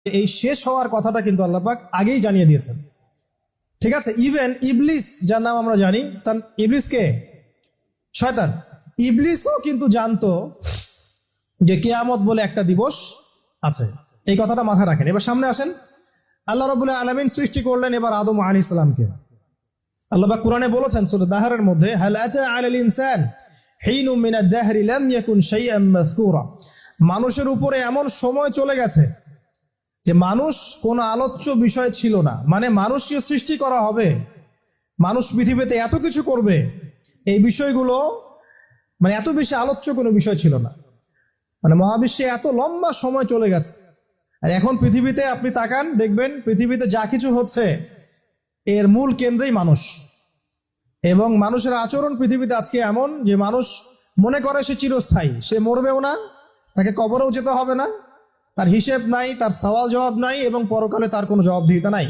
এই শেষ হওয়ার কথাটা কিন্তু আল্লাহ পাক আগেই জানিয়ে দিয়েছেন। ঠিক আছে, ইভেন ইবলিস যার নাম আমরা জানি, তার ইবলিস কে? শয়তান। ইবলিসও কিন্তু জানতো যে কিয়ামত বলে একটা দিবস আছে। এই কথাটা মাথায় রাখেন। এবার সামনে আসেন, আল্লাহ রাব্বুল আলামিন সৃষ্টি করলেন এবার আদম আলাইহিস সালামকে। আল্লাহ পাক কোরআনে বলেছেন সূরা দাহরের মধ্যে, হাল আতা আলাল ইনসান হিনুম মিনাদ দাহরি লাম ইয়াকুন শাইআম মাযকুরা। মানুষের উপরে এমন সময় চলে গেছে যে মানুষ কোনো আলোচ্য বিষয় ছিল না। মানে মানুষকে সৃষ্টি করা হবে, মানুষ পৃথিবীতে এত কিছু করবে, এই বিষয়গুলো মানে এত বেশি আলোচ্য কোনো বিষয় ছিল না। মানে মহাবিশ্বে এত লম্বা সময় চলে গেছে, আর এখন পৃথিবীতে আপনি তাকান, দেখবেন পৃথিবীতে যা কিছু হচ্ছে এর মূল কেন্দ্রেই মানুষ। এবং মানুষের আচরণ পৃথিবীতে আজকে এমন যে মানুষ মনে করে সে চিরস্থায়ী, সে মরবেও না, তাকে কবরেও যেতে হবে না, তার হিসেব নাই, তার সওয়াল জবাব নাই, এবং পরকালে তার কোনো জবাবদিহিতা নাই।